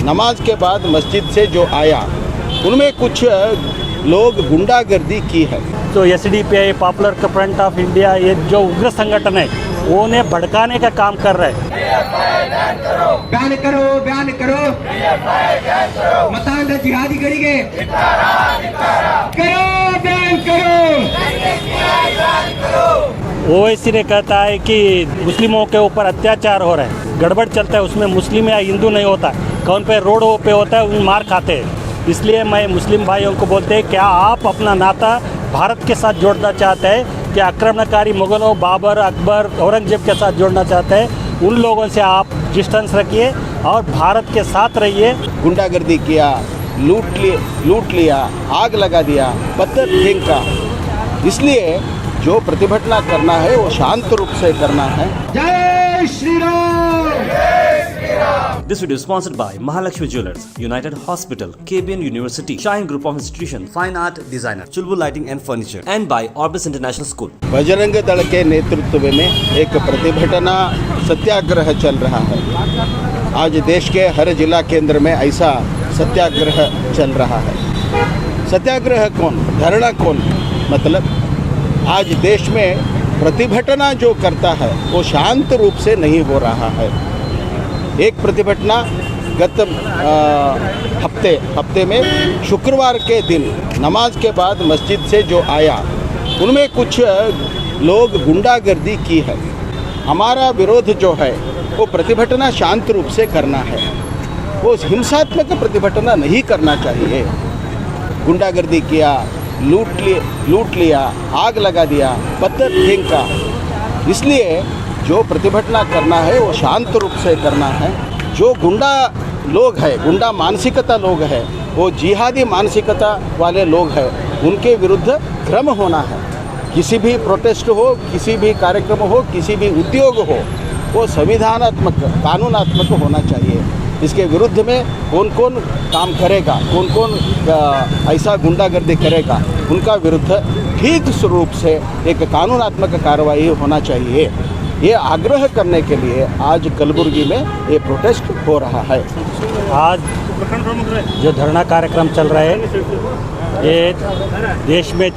नमाज के बाद मस्जिद से जो आया उनमें कुछ लोग गुंडागर्दी की है। तो SDPI popular front of India ये जो उग्र संगठन है वो उन्हें भड़काने का काम कर रहे हैं। बयान करो मतांध जिहादी गड़ीगे करो बयान करो। ओवैसी ने कहता है कि मुस्लिमों के ऊपर अत्याचार हो रहा है, गड़बड़ चलता है, उसमें मुस्लिम या हिंदू नहीं होता, कौन पे रोडों पे होता है उन मार खाते हैं। इसलिए मैं मुस्लिम भाइयों को बोलते हैं क्या आप अपना नाता भारत के साथ जोड़ना चाहते हैं, क्या आक्रमणकारी मुगलों बाबर अकबर औरंगजेब के साथ जोड़ना चाहते हैं, उन लोगों से आप डिस्टेंस रखिए और भारत के साथ रहिए। गुंडागर्दी किया, लूट लिया, आग लगा दिया, पत्थर फेंका। इसलिए जो प्रतिभटना करना है वो शांत रूप से करना है। जय Shri Ram. This video is sponsored by Mahalakshmi Jewelers, United Hospital, KBN University, Shine Group of Institutions, Fine Art Designer, Chulbul Lighting and Furniture, and by Orbis International School. Bajrang Dal के नेतृत्व में एक प्रतिभटना सत्याग्रह चल रहा है। आज देश के हर जिला केंद्र में ऐसा सत्याग्रह चल रहा है। सत्याग्रह कौन, धरना कौन, मतलब आज देश में प्रतिभटना जो करता है वो शांत रूप से नहीं हो रहा है। एक प्रतिभटना गत हफ्ते में शुक्रवार के दिन नमाज के बाद मस्जिद से जो आया उनमें कुछ लोग गुंडागर्दी की है। हमारा विरोध जो है वो प्रतिभटना शांत रूप से करना है, वो हिंसात्मक प्रतिभटना नहीं करना चाहिए। गुंडागर्दी किया, लूट लिया, आग लगा दिया, पत्थर फेंका। इसलिए जो प्रतिभटना करना है वो शांत रूप से करना है। जो गुंडा लोग हैं, गुंडा मानसिकता लोग हैं, वो जिहादी मानसिकता वाले लोग हैं, उनके विरुद्ध क्रम होना है। किसी भी प्रोटेस्ट हो, किसी भी कार्यक्रम हो, किसी भी उद्योग हो, वो संविधानात्मक कानूनात्मक होना चाहिए। इसके विरुद्ध में कौन कौन काम करेगा, कौन कौन ऐसा गुंडागर्दी करेगा, उनका विरुद्ध ठीक रूप से एक कानूनात्मक कार्रवाई होना चाहिए। ये आग्रह करने के लिए आज कलबुर्गी में ये प्रोटेस्ट हो रहा है। आज जो धरना कार्यक्रम चल रहा है ये देश में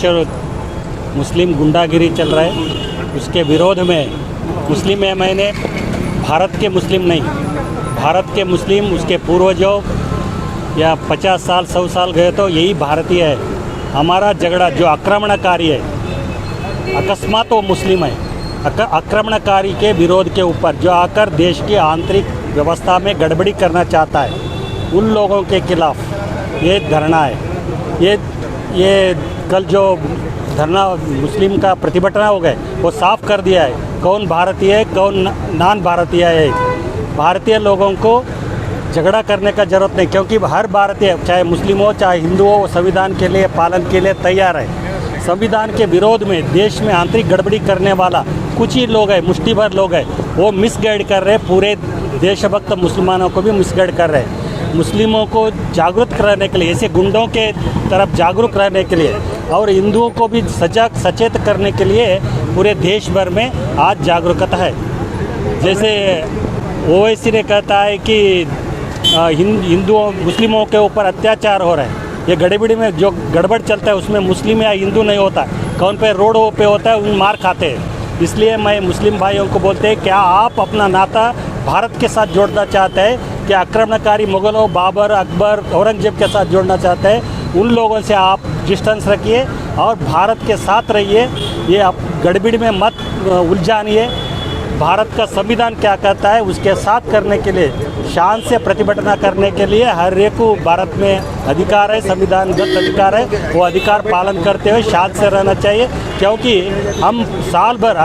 मुस्लिम गुंडागिरी चल रहा है, उसके विरोध में मुस्लिम है, मैंने भारत के मुस्लिम नहीं, भारत के मुस्लिम उसके पूर्वजों या 50 साल 100 साल गए तो यही भारतीय है। हमारा झगड़ा जो आक्रमणकारी है, अकस्मात वो मुस्लिम है, आक्रमणकारी के विरोध के ऊपर जो आकर देश की आंतरिक व्यवस्था में गड़बड़ी करना चाहता है, उन लोगों के खिलाफ ये धरना है। ये कल जो धरना मुस्लिम का प्रतिभटना हो गए वो साफ कर दिया है कौन भारतीय है, कौन नॉन भारतीय है। भारतीय लोगों को झगड़ा करने का ज़रूरत नहीं, क्योंकि हर भारतीय चाहे मुस्लिम हो चाहे हिंदू हो संविधान के लिए पालन के लिए तैयार है। संविधान के विरोध में देश में आंतरिक गड़बड़ी करने वाला कुछ ही लोग हैं, मुट्ठी भर लोग हैं, वो मिसगाइड कर रहे हैं, पूरे देशभक्त मुसलमानों को भी मिसगाइड कर रहे हैं। मुस्लिमों को जागरूक करने के लिए, ऐसे गुंडों के तरफ जागरूक रहने के लिए और हिंदुओं को भी सचेत करने के लिए पूरे देश भर में आज जागरूकता है। जैसे ओवैसी ने कहता है कि हिंदुओं मुस्लिमों के ऊपर अत्याचार हो रहा है, ये गड़बड़ी में जो गड़बड़ चलता है उसमें मुस्लिम या हिंदू नहीं होता, कौन पे रोडों पे होता है उन मार खाते हैं। इसलिए मैं मुस्लिम भाइयों को बोलते हैं क्या आप अपना नाता भारत के साथ जोड़ना चाहते हैं, क्या आक्रमणकारी मुगलों बाबर अकबर औरंगजेब के साथ जोड़ना चाहते हैं, उन लोगों से आप डिस्टेंस रखिए और भारत के साथ रहिए। ये आप गड़बड़ी में मत उलझानिए। भारत का संविधान क्या कहता है उसके साथ करने के लिए, शान से प्रतिभटना करने के लिए हर एक को भारत में अधिकार है, संविधानगत अधिकार है, वो अधिकार पालन करते हुए शान से रहना चाहिए। क्योंकि हम साल भर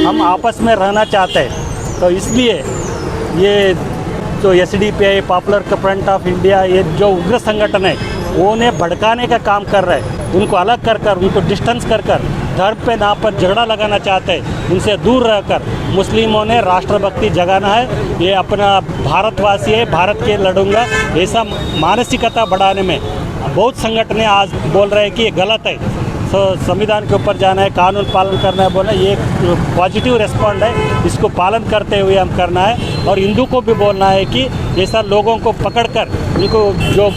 हम आपस में रहना चाहते हैं, तो इसलिए ये जो SDPI popular front of India ये जो उग्र संगठन है वो उन्हें भड़काने का काम कर रहे हैं। उनको अलग कर उनको डिस्टेंस कर धर्म पे नाम पर झगड़ा लगाना चाहते हैं। उनसे दूर रहकर मुस्लिमों ने राष्ट्रभक्ति जगाना है। ये अपना भारतवासी है, भारत के लड़ूंगा ऐसा मानसिकता बढ़ाने में बहुत संगठन आज बोल रहे हैं कि ये गलत है। संविधान के ऊपर जाना है, कानून पालन करना है बोलना, ये एक पॉजिटिव रेस्पॉन्ड है। इसको पालन करते हुए हम करना है। और हिंदू को भी बोलना है कि ऐसा लोगों को पकड़कर उनको जो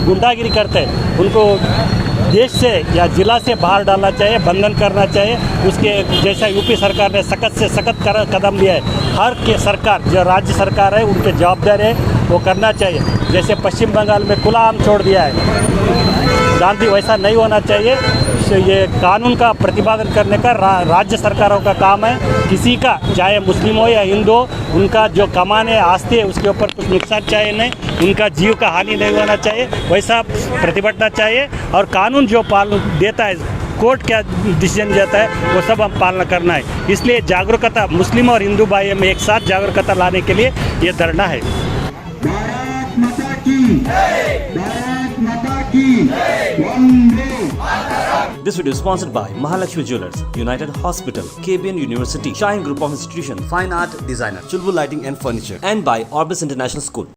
गुंडागिरी करते हैं उनको देश से या जिला से बाहर डालना चाहिए, बंधन करना चाहिए। उसके जैसा यूपी सरकार ने सख्त से सख्त कदम लिया है, हर के सरकार जो राज्य सरकार है उनके जवाबदारी है वो करना चाहिए। जैसे पश्चिम बंगाल में खुला आम छोड़ दिया है गांधी, वैसा नहीं होना चाहिए। ये कानून का प्रतिपादन करने का राज्य सरकारों का काम है। किसी का चाहे मुस्लिम हो या हिंदू हो, उनका जो कमाने आस्ती है उसके ऊपर कुछ नुकसान चाहिए नहीं, उनका जीव का हानि नहीं होना चाहिए, वैसा प्रतिबद्धता चाहिए। और कानून जो पालन देता है, कोर्ट क्या डिसीजन देता है वो सब हम पालना करना है। इसलिए जागरूकता मुस्लिम और हिंदू भाइयों में एक साथ जागरूकता लाने के लिए ये धरना है। भारत माता की भारत माता की वंदे। This video is sponsored by Mahalakshmi Jewelers, United Hospital, KBN University, Shine Group of Institution, Fine Art Designer, Chulbul Lighting and Furniture, and by Orbis International School.